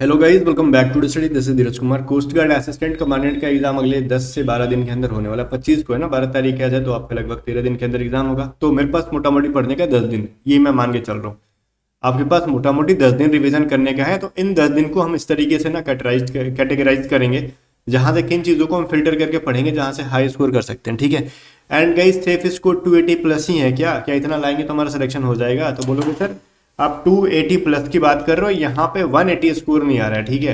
Hello guys, welcome back to study. This is Dheeraj Kumar. Coast guard assistant commandant का exam अगले 10 से 12 दिन के अंदर होने वाला। 25 को है ना, 12 तारीख आ जाए तो आपका लगभग 13 दिन के अंदर एग्जाम होगा। तो मेरे पास मोटा मोटी पढ़ने का 10 दिन, ये मैं मान के चल रहा हूँ। आपके पास मोटा मोटी 10 दिन रिवीजन करने का है। तो इन 10 दिन को हम इस तरीके से ना कैटेगराइज करेंगे, जहां से किन चीज़ों को हम फिल्टर करके पढ़ेंगे जहां से हाई स्कोर कर सकते हैं। ठीक है। And guys, safe score 280 plus ही है। क्या क्या इतना लाएंगे तो हमारा सिलेक्शन हो जाएगा? तो बोलोगे सर आप 280 प्लस की बात कर रहे हो, यहाँ पे 180 स्कोर नहीं आ रहा है। ठीक है,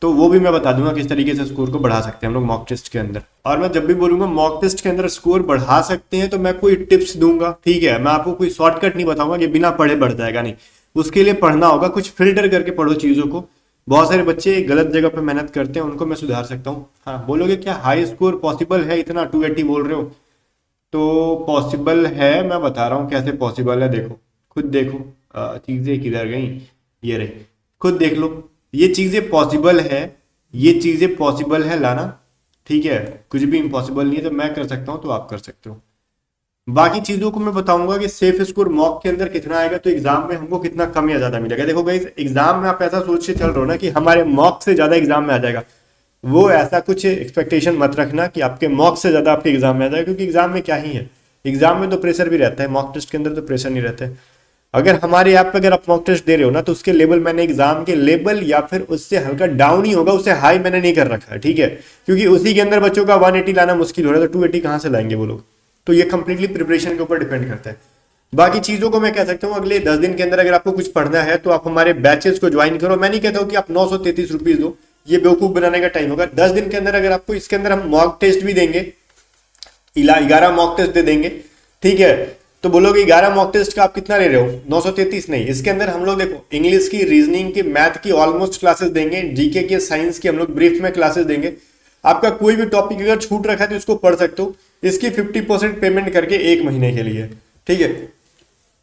तो वो भी मैं बता दूंगा किस तरीके से स्कोर को बढ़ा सकते हैं हम लोग मॉक टेस्ट के अंदर। और मैं जब भी बोलूंगा मॉक टेस्ट के अंदर स्कोर बढ़ा सकते हैं तो मैं कोई टिप्स दूंगा। ठीक है, मैं आपको कोई शॉर्टकट नहीं बताऊंगा कि बिना पढ़े बढ़ जाएगा, नहीं। उसके लिए पढ़ना होगा, कुछ फिल्टर करके पढ़ो चीजों को। बहुत सारे बच्चे गलत जगह पे मेहनत करते हैं, उनको मैं सुधार सकता हूँ। हाँ, बोलोगे क्या हाई स्कोर पॉसिबल है? इतना 280 बोल रहे हो तो पॉसिबल है। मैं बता रहा हूँ कैसे पॉसिबल है। देखो, खुद देखो। चीजें किधर गई? ये रही, खुद देख लो। ये चीजें पॉसिबल है, ये चीजें पॉसिबल है लाना। ठीक है, कुछ भी इम्पॉसिबल नहीं है। तो मैं कर सकता हूँ तो आप कर सकते हो। बाकी चीजों को मैं बताऊंगा कि सेफ स्कोर मॉक के अंदर कितना आएगा तो एग्जाम में हमको कितना कम या ज्यादा मिलेगा। देखो गाइस, एग्जाम में आप ऐसा सोच के चल रहे हो ना कि हमारे मॉक से ज्यादा एग्जाम में आ जाएगा। वो ऐसा कुछ एक्सपेक्टेशन मत रखना कि आपके मॉक से ज्यादा आपके एग्जाम में आ जाएगा, क्योंकि एग्जाम में क्या ही है। एग्जाम में तो प्रेशर भी रहता है, मॉक टेस्ट के अंदर तो प्रेशर नहीं रहता है। अगर हमारे ऐप पे अगर आप मॉक टेस्ट दे रहे हो ना, तो उसके लेवल मैंने एग्जाम के लेवल या फिर उससे हल्का डाउन ही होगा, उससे हाई मैंने नहीं कर रखा है। ठीक है, क्योंकि उसी के अंदर बच्चों का 180 लाना मुश्किल हो रहा है, तो 280 कहाँ से लाएंगे वो लोग? तो ये कंप्लीटली प्रिपरेशन के ऊपर डिपेंड करता है। बाकी चीजों को मैं कह सकता हूँ अगले 10 दिन के अंदर अगर आपको कुछ पढ़ना है तो आप हमारे बैचेस को ज्वाइन करो। मैं नहीं कहता हूँ कि आप 933 रुपीज दो, ये बेवकूफ बनाने का टाइम होगा। 10 दिन के अंदर अगर आपको, इसके अंदर हम मॉक टेस्ट भी देंगे, 11 मॉक टेस्ट दे देंगे। ठीक है, तो बोलोगे 11 मॉक टेस्ट का आप कितना ले रहे हो? 933 नहीं। इसके अंदर हम लोग देखो इंग्लिश की, रीजनिंग की, मैथ की ऑलमोस्ट क्लासेस देंगे, जीके की, साइंस की हम लोग ब्रीफ में क्लासेस देंगे। आपका कोई भी टॉपिक अगर छूट रखा है तो इसको पढ़ सकते हो। इसकी 50% पेमेंट करके 1 महीने के लिए। ठीक है,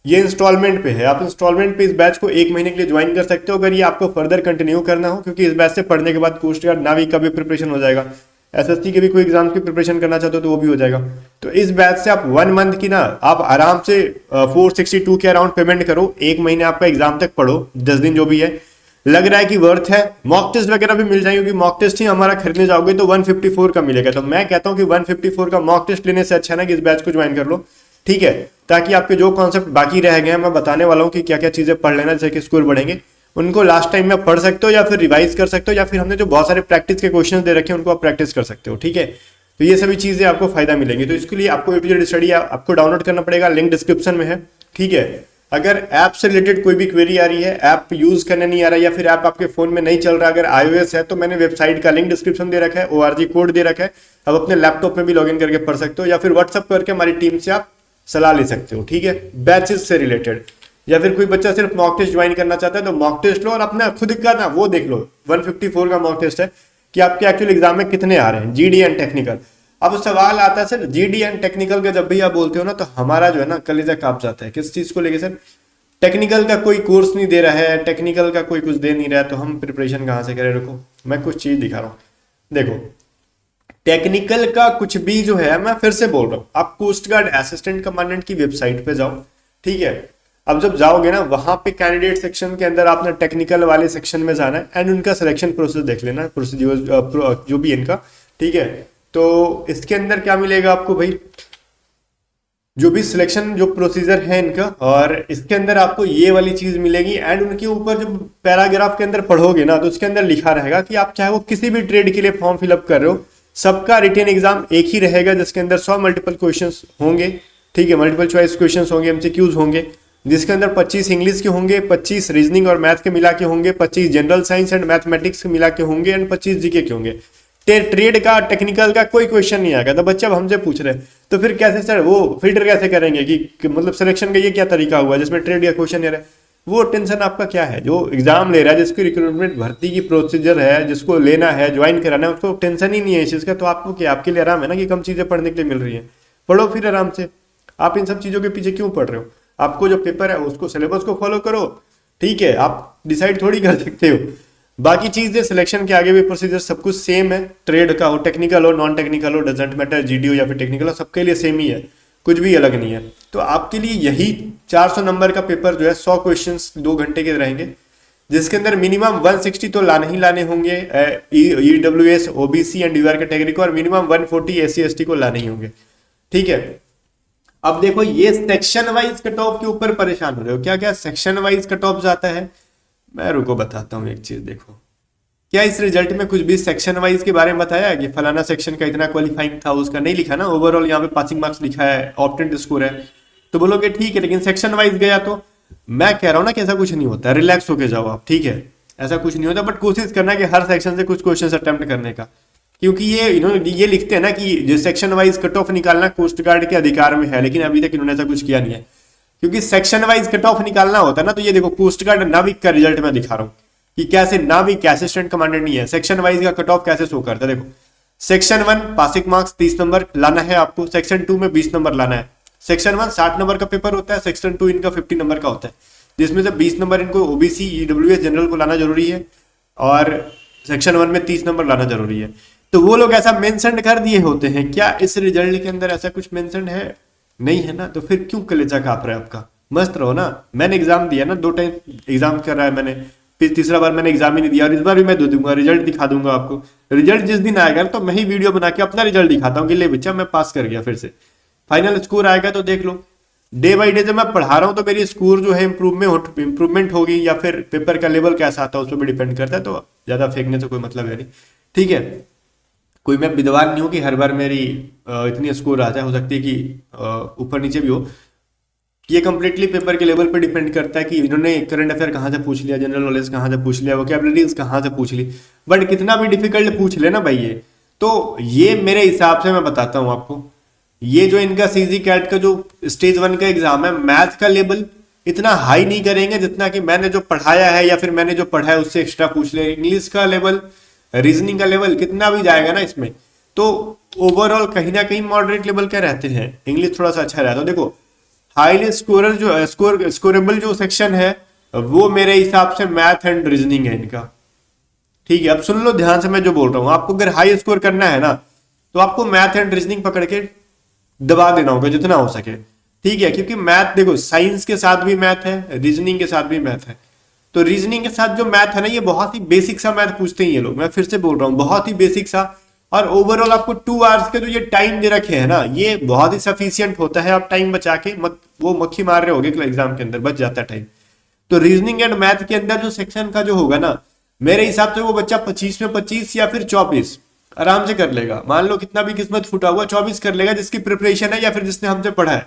ये इंस्टॉलमेंट पे है। आप इंस्टॉलमेंट पे इस बैच को 1 महीने के लिए ज्वाइन कर सकते हो, अगर ये आपको फर्दर कंटिन्यू करना हो, क्योंकि इस बैच से पढ़ने के बाद कोस्ट गार्ड नाविक का भी प्रिपरेशन हो जाएगा। एसएससी के भी कोई एग्जाम की प्रिपरेशन करना चाहते हो तो वो भी हो जाएगा। तो इस बैच से आप 1 मंथ की ना आप आराम से 462 के अराउंड पेमेंट करो। 1 महीने आपका एग्जाम तक पढ़ो, 10 दिन जो भी है। लग रहा है कि वर्थ है। मॉक टेस्ट वगैरह भी मिल जाएंगे, क्योंकि मॉक टेस्ट ही हमारा खरीदने जाओगे तो 154 का मिलेगा। तो मैं कहता हूँ कि 154 का मॉक टेस्ट लेने से अच्छा है ना कि इस बैच को ज्वाइन कर लो। ठीक है, ताकि आपके जो कॉन्सेप्ट बाकी रह गए हैं, मैं बताने वाला हूँ कि क्या क्या चीजें पढ़ लेना जैसे कि स्कोर बढ़ेंगे, उनको लास्ट टाइम में पढ़ सकते हो या फिर रिवाइज कर सकते हो, या फिर हमने जो बहुत सारे प्रैक्टिस के क्वेश्चन दे रखे हैं उनको आप प्रैक्टिस कर सकते हो। ठीक है, तो ये सभी चीजें आपको फायदा मिलेंगी। तो इसके लिए आपको ए स्टडी आपको डाउनलोड करना पड़ेगा, लिंक डिस्क्रिप्शन में है। ठीक है, अगर ऐप से रिलेटेड कोई भी क्वेरी आ रही है, ऐप यूज करने नहीं आ रहा है, या फिर ऐप आपके फोन में नहीं चल रहा, अगर iOS है तो मैंने वेबसाइट का लिंक डिस्क्रिप्शन दे रखा है, ORG कोड दे रखा है। अब अपने लैपटॉप में भी लॉगिन करके पढ़ सकते हो, या फिर व्हाट्सअप करके हमारी टीम से आप सलाह ले सकते हो। ठीक है, बैचेस से रिलेटेड, या फिर कोई बच्चा सिर्फ मॉक टेस्ट ज्वाइन करना चाहता है तो मॉक टेस्ट लो और अपना खुद का ना वो देख लो। 154 का मॉक टेस्ट है कि आपके एक्चुअल एग्जाम में कितने आ रहे हैं, जीडी एंड टेक्निकल। अब सवाल आता है सर जीडी एंड टेक्निकल का, जब भी आप बोलते हो ना तो हमारा जो है ना कलेजा कांप जाता है। किस चीज को लेके सर? टेक्निकल का कोई कोर्स नहीं दे रहा है, टेक्निकल का कोई कुछ दे नहीं रहा है, तो हम प्रिपरेशन कहाँ से करें? रुको, मैं कुछ चीज दिखा रहा हूँ। देखो, टेक्निकल का कुछ भी जो है, मैं फिर से बोल रहा हूँ, आप कोस्ट गार्ड असिस्टेंट कमांडेंट की वेबसाइट पे जाओ। ठीक है, अब जब जाओगे ना वहां पे कैंडिडेट सेक्शन के अंदर आपने टेक्निकल वाले सेक्शन में जाना है एंड उनका सिलेक्शन प्रोसेस देख लेना, प्रोसीड्यूर जो भी इनका। ठीक है, तो इसके अंदर क्या मिलेगा आपको भाई? जो भी सिलेक्शन जो प्रोसीजर है इनका, और इसके अंदर आपको ये वाली चीज मिलेगी। एंड उनके ऊपर जो पैराग्राफ के अंदर पढ़ोगे ना तो उसके अंदर लिखा रहेगा कि आप चाहे वो किसी भी ट्रेड के लिए फॉर्म फिलअप कर रहे हो, सबका रिटेन एग्जाम एक ही रहेगा, जिसके अंदर 100 मल्टीपल क्वेश्चंस होंगे। ठीक है, मल्टीपल चॉइस क्वेश्चंस होंगे, एमसीक्यूज होंगे, जिसके अंदर 25 इंग्लिश के होंगे, 25 रीजनिंग और मैथ के मिला के होंगे, 25 जनरल साइंस एंड मैथमेटिक्स के मिला के होंगे, एंड 25 जीके के होंगे। ट्रेड का, टेक्निकल का कोई क्वेश्चन नहीं आएगा। तो बच्चे अब हमसे पूछ रहे हैं तो फिर कैसे सर वो फिल्टर कैसे करेंगे कि मतलब सिलेक्शन का ये क्या तरीका हुआ जिसमें ट्रेड का क्वेश्चन नहीं रहा? वो टेंशन आपका क्या है? जो एग्जाम ले रहा है, जिसकी रिक्रूटमेंट भर्ती की प्रोसीजर है, जिसको लेना है, ज्वाइन कराना है, उसको टेंशन ही नहीं है इस चीज का। तो आपको क्या, आपके लिए आराम है ना कि कम चीजें पढ़ने के लिए मिल रही है, पढ़ो फिर आराम से। आप इन सब चीजों के पीछे क्यों पढ़ रहे हो? आपको जो पेपर है उसको, सिलेबस को फॉलो करो। ठीक है, आप डिसाइड थोड़ी कर सकते हो। बाकी चीजें सिलेक्शन के आगे भी प्रोसीजर सब कुछ सेम है, ट्रेड का हो, टेक्निकल हो, नॉन टेक्निकल हो, डजेंट मैटर, जीडी हो या फिर टेक्निकल हो, सबके लिए सेम ही है, कुछ भी अलग नहीं है। तो आपके लिए यही 400 नंबर का पेपर जो है 100 क्वेश्चंस 2 घंटे के रहेंगे। जिसके अंदर मिनिमम 160 तो लाने ही लाने होंगे EWS OBC and UR category को, और मिनिमम 140 SC ST को लाने ही होंगे। ठीक है, अब देखो ये सेक्शन वाइज कट ऑफ के ऊपर परेशान हो रहे हो, क्या क्या सेक्शन वाइज कट ऑफ जाता है, मैं रुको बताता हूँ एक चीज। देखो क्या इस रिजल्ट में कुछ भी सेक्शन वाइज के बारे में बताया है कि फलाना सेक्शन का इतना क्वालिफाइंग था, उसका नहीं लिखा ना, ओवरऑल यहाँ पे पासिंग मार्क्स लिखा है, ऑप्टेंड स्कोर है, तो बोलोगे ठीक है, लेकिन सेक्शन वाइज गया तो मैं कह रहा हूँ ना कि ऐसा कुछ नहीं होता, रिलैक्स होके जाओ आप, ठीक है, ऐसा कुछ नहीं होता, बट कोशिश करना कि हर सेक्शन से कुछ क्वेश्चन अटेम्प्ट करने का, क्योंकि ये इन्होंने ये लिखते हैं ना कि जो सेक्शन वाइज कट ऑफ निकालना कोस्ट गार्ड के अधिकार में है, लेकिन अभी तक इन्होंने ऐसा कुछ किया नहीं है, क्योंकि सेक्शन वाइज कट ऑफ निकालना होता है ना, तो ये देखो कोस्ट गार्ड नाविक का रिजल्ट मैं दिखा रहा हूँ कि कैसे नाविक असिस्टेंट कमांडेंट नहीं है, सेक्शन वाइज का कट ऑफ कैसे शो करता है। देखो सेक्शन 1 पासिंग मार्क्स 30 नंबर लाना है आपको, सेक्शन 2 में 20 नंबर लाना है, सेक्शन 1 60 नंबर का पेपर होता है, सेक्शन 2 इनका 50 नंबर का होता है, जिसमें से 20 नंबर इनको OBC EWS जनरल को लाना जरूरी है, और सेक्शन 1 में 30 नंबर लाना जरूरी है। तो वो लोग ऐसा मेंशन कर दिए होते हैं, क्या इस रिजल्ट के अंदर ऐसा कुछ मेंशन है? नहीं है ना, तो फिर क्यों कलेजा काँप रहा है आपका? मस्त रहो ना, मैंने एग्जाम दिया ना, 2 टाइम एग्जाम कर रहा है मैंने, फिर तीसरा बार मैंने एग्जाम ही नहीं दिया, और इस बार भी मैं दे दूंगा, रिजल्ट दिखा दूंगा आपको। रिजल्ट जिस दिन आएगा तो मैं ही वीडियो बना के अपना रिजल्ट दिखाता हूँ कि ले बच्चा मैं पास कर गया, फिर से फाइनल स्कोर आएगा तो देख लो। डे बाई डे जब मैं पढ़ा रहा हूँ तो मेरी स्कोर जो है इंप्रूवमेंट होगी, या फिर पेपर का लेवल कैसा आता है उस पर भी डिपेंड करता है, तो ज्यादा फेंकने से कोई मतलब है नहीं, ठीक है। कोई मैं विद्वान नहीं हूँ कि हर बार मेरी इतनी स्कोर आ जाए, हो सकती है कि ऊपर नीचे भी हो, ये कंप्लीटली पेपर के लेवल पर डिपेंड करता है कि इन्होंने करंट अफेयर कहाँ से पूछ लिया, जनरल नॉलेज कहाँ से पूछ लिया, वोकैबुलरीज कहाँ से पूछ ली, बट कितना भी डिफिकल्ट पूछ लेना भाई ये, तो ये मेरे हिसाब से मैं बताता हूँ आपको, ये जो इनका CG कैट का जो स्टेज 1 का एग्जाम है, मैथ का लेवल इतना हाई नहीं करेंगे जितना कि मैंने जो पढ़ाया है या फिर मैंने जो पढ़ा है उससे एक्स्ट्रा पूछ ले। इंग्लिश का लेवल, रीजनिंग का लेवल कितना भी जाएगा ना इसमें, तो ओवरऑल कहीं ना कहीं मॉडरेट लेवल का रहते हैं, इंग्लिश थोड़ा सा अच्छा रहता है। तो देखो हाईली स्कोरर जो स्कोरेबल जो सेक्शन है वो मेरे हिसाब से मैथ एंड रीजनिंग है इनका, ठीक है। अब सुन लो ध्यान से मैं जो बोल रहा हूँ, आपको अगर हाई स्कोर करना है ना तो आपको मैथ एंड रीजनिंग पकड़ के दबा देना होगा जितना हो सके, ठीक है, क्योंकि मैथ देखो साइंस के साथ भी मैथ है, रीजनिंग के साथ भी मैथ है, तो रीजनिंग के साथ जो मैथ है ना ये बहुत ही बेसिक सा मैथ पूछते हैं ये लोग, मैं फिर से बोल रहा हूँ बहुत ही बेसिक सा, और ओवरऑल आपको 2 आवर्स के जो ये टाइम दे रखे हैं ना ये बहुत ही सफिशियंट होता है, आप टाइम बचा के वो मक्खी मार रहे होगे एग्जाम के अंदर, बच जाता है टाइम। तो रीजनिंग एंड मैथ के अंदर जो सेक्शन का जो होगा ना, मेरे हिसाब से वो बच्चा 25 में 25 या फिर 24 आराम से कर लेगा, मान लो कितना भी किस्मत फूटा हुआ 24 कर लेगा, जिसकी प्रिपरेशन है या फिर जिसने हमसे पढ़ा है।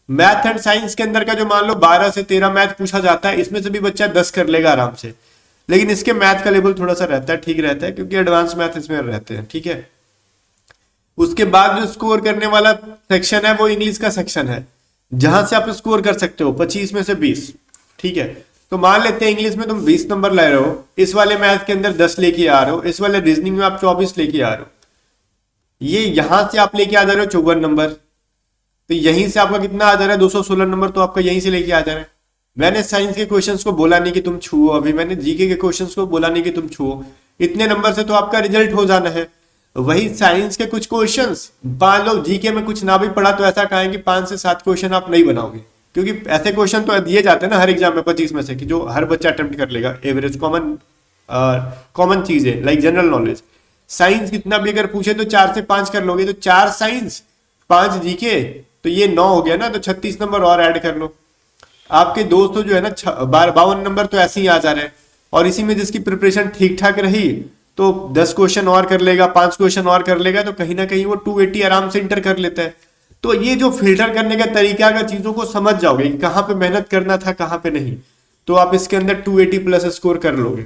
मैथ एंड साइंस के अंदर का जो मान लो 12 से 13 मैथ पूछा जाता है, इसमें से भी बच्चा 10 कर लेगा आराम से, लेकिन इसके मैथ का लेवल थोड़ा सा रहता है, ठीक रहता है, क्योंकि एडवांस मैथ इसमें रहते हैं, ठीक है। उसके बाद जो स्कोर करने वाला सेक्शन है वो इंग्लिश का सेक्शन है, जहां से आप स्कोर कर सकते हो 25 में से 20, ठीक है। तो मान लेते हैं इंग्लिश में तुम 20 नंबर ले रहे हो, इस वाले मैथ के अंदर 10 लेके आ रहे हो, इस वाले रीजनिंग में आप 24 लेके आ रहे हो, ये यहां से आप लेके आ जा रहे हो 54 नंबर, तो यहीं से आपका कितना आ जा रहा है 216 नंबर, तो आपका यहीं से लेके आ जा रहा है। मैंने साइंस के क्वेश्चंस को बोला नहीं कि तुम छुओ, अभी मैंने जीके के क्वेश्चंस को बोला नहीं कि तुम छुओ, इतने नंबर से तो आपका रिजल्ट हो जाना है। वही साइंस के कुछ क्वेश्चंस मान लो जीके में कुछ ना भी पढ़ा तो ऐसा कहेंगे 5 से 7 क्वेश्चन आप नहीं बनाओगे, क्योंकि ऐसे क्वेश्चन तो दिए जाते हैं ना हर एग्जाम में 25 में से कि जो हर बच्चा अटेम्प्ट कर लेगा, एवरेज कॉमन चीज है, लाइक जनरल नॉलेज। साइंस कितना भी अगर पूछे तो 4 से 5 कर लोगे, तो 4 साइंस 5 जीके, तो ये 9 हो गया ना, तो 36 नंबर और ऐड कर लो। आपके दोस्तों जो है ना 52 नंबर तो ऐसे ही आ जा रहे हैं, और इसी में जिसकी प्रिपरेशन ठीक ठाक रही तो 10 क्वेश्चन और कर लेगा, 5 क्वेश्चन और कर लेगा, तो कहीं ना कहीं वो 280 आराम से इंटर कर लेता है। तो ये जो फिल्टर करने का तरीका, अगर चीजों को समझ जाओगे कि कहाँ पे मेहनत करना था कहाँ पे नहीं, तो आप इसके अंदर 280 प्लस स्कोर कर लोगे,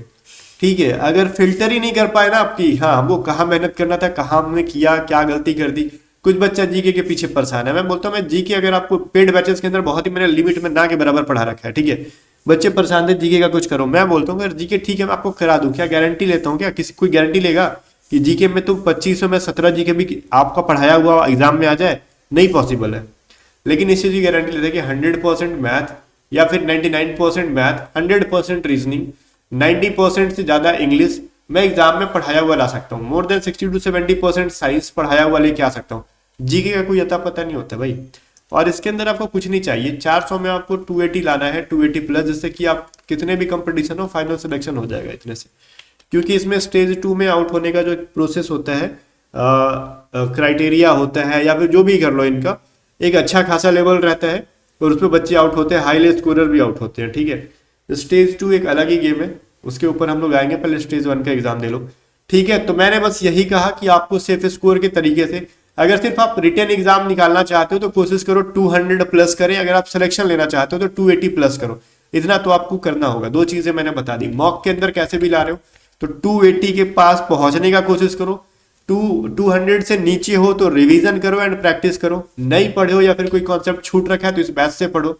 ठीक है। अगर फिल्टर ही नहीं कर पाए ना आपकी, हाँ वो कहाँ मेहनत करना था, कहाँ हमने किया, क्या गलती कर दी, कुछ बच्चा जीके के पीछे परेशान है। मैं बोलता हूँ मैं जीके अगर आपको पेड बैचेस के अंदर बहुत ही मैंने लिमिट में ना के बराबर पढ़ा रखा है, ठीक है, बच्चे परेशान थे जीके का कुछ करो, मैं बोलता हूँ अगर जीके ठीक है मैं आपको करा दूं, क्या गारंटी लेता हूँ, क्या किसी कोई गारंटी लेगा कि जीके में तो 25 में 17 जीके भी आपका पढ़ाया हुआ एग्जाम में आ जाए? नहीं पॉसिबल है। लेकिन इस चीज की गारंटी लेते हैं कि 100% मैथ या फिर 99% मैथ, 100% रीजनिंग, 90% से ज्यादा इंग्लिश मैं एग्जाम में पढ़ाया हुआ ला सकता हूँ, मोर देन 60 to 70% साइंस पढ़ाया हुआ लेके आ सकता हूँ। जीके का कोई अता पता नहीं होता भाई, और इसके अंदर आपको कुछ नहीं चाहिए, 400 में आपको 280 लाना है, 280 प्लस, जिससे कि आप कितने भी कंपटीशन हो फाइनल सिलेक्शन हो जाएगा इतने से, क्योंकि इसमें स्टेज 2 में आउट होने का जो प्रोसेस होता है, क्राइटेरिया होता है या फिर जो भी कर लो, इनका एक अच्छा खासा लेवल रहता है और उसमें बच्चे आउट होते हैं, हाई स्कोरर भी आउट होते हैं, ठीक है। स्टेज 2 एक अलग ही गेम है, उसके ऊपर हम लोग आएंगे, पहले स्टेज 1 का एग्जाम दे लो, ठीक है। तो मैंने बस यही कहा कि आपको सेफ स्कोर के तरीके से, अगर सिर्फ आप रिटन एग्जाम निकालना चाहते हो तो कोशिश करो 200 प्लस करें, अगर आप सिलेक्शन लेना चाहते हो तो 280 प्लस करो, इतना तो आपको करना होगा। दो चीजें मैंने बता दी, मॉक के अंदर कैसे भी ला रहे हो तो 280 के पास पहुंचने का कोशिश करो, 200 से नीचे हो तो रिवीजन करो एंड प्रैक्टिस करो, नहीं पढ़े हो या फिर कोई कॉन्सेप्ट छूट रखा है तो इस बैच से पढ़ो।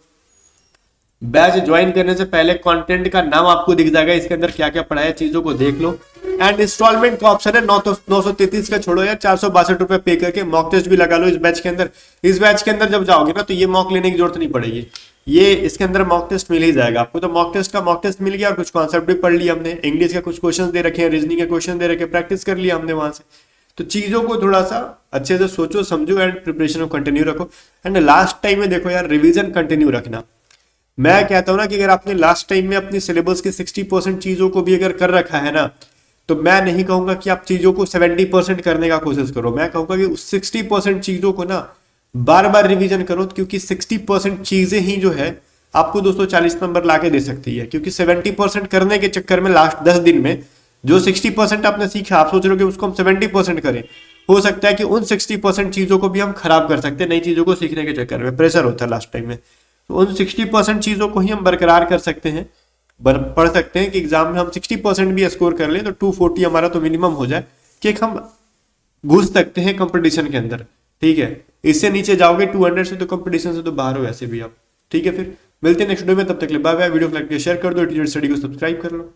बैच ज्वाइन करने से पहले कंटेंट का नाम आपको दिख जाएगा, इसके अंदर क्या क्या पढ़ा है चीजों को देख लो। एंड इंस्टॉलमेंट का ऑप्शन है, 933 का छोड़ो यार, 462 रुपए पे करके मॉक टेस्ट भी लगा लो इस बैच के अंदर। इस बैच के अंदर जब जाओगे ना तो ये मॉक लेने की जरूरत नहीं पड़ेगी, ये इसके अंदर मॉक टेस्ट मिल ही जाएगा आपको। तो मॉक टेस्ट मिल गया और कुछ कॉन्सेप्ट भी पढ़ लिया हमने, इंग्लिश के कुछ क्वेश्चन दे रखे हैं, रीजनिंग के क्वेश्चन दे रखे, प्रैक्टिस कर लिया हमने वहां से। तो चीजों को थोड़ा सा अच्छे से सोचो समझो एंड प्रिपरेशन को कंटिन्यू रखो। एंड लास्ट टाइम में देखो यार, रिवीजन कंटिन्यू रखना। मैं कहता हूं ना कि अगर आपने लास्ट टाइम में अपनी सिलेबस के 60% चीजों को भी अगर कर रखा है ना, तो मैं नहीं कहूंगा कि आप चीजों को 70% करने का कोशिश करो, मैं कहूंगा कि उस 60% चीजों को ना बार बार रिवीजन करो, क्योंकि 60% चीजें ही जो है आपको 240 नंबर लाके दे सकती है। क्योंकि 70% करने के चक्कर में लास्ट 10 दिन में जो 60% आपने सीखा, आप सोच रहे हो कि उसको हम 70% करें, हो सकता है कि उन 60% चीजों को भी हम खराब कर सकते हैं, नई चीजों को सीखने के चक्कर में प्रेशर होता है लास्ट टाइम में। तो उन 60% चीजों को ही हम बरकरार कर सकते हैं, पढ़ सकते हैं कि एग्जाम में हम 60% भी स्कोर कर लें तो 240 हमारा तो मिनिमम हो जाए कि हम घुस सकते हैं कंपटीशन के अंदर, ठीक है। इससे नीचे जाओगे 200 से तो कंपटीशन से तो बाहर हो वैसे भी आप, ठीक है। फिर मिलते हैं नेक्स्ट वीडियो में, तब तक के लिए बाय बाय। वीडियो को लाइक शेयर कर दो, टीचर स्टडी को सब्सक्राइब कर लो।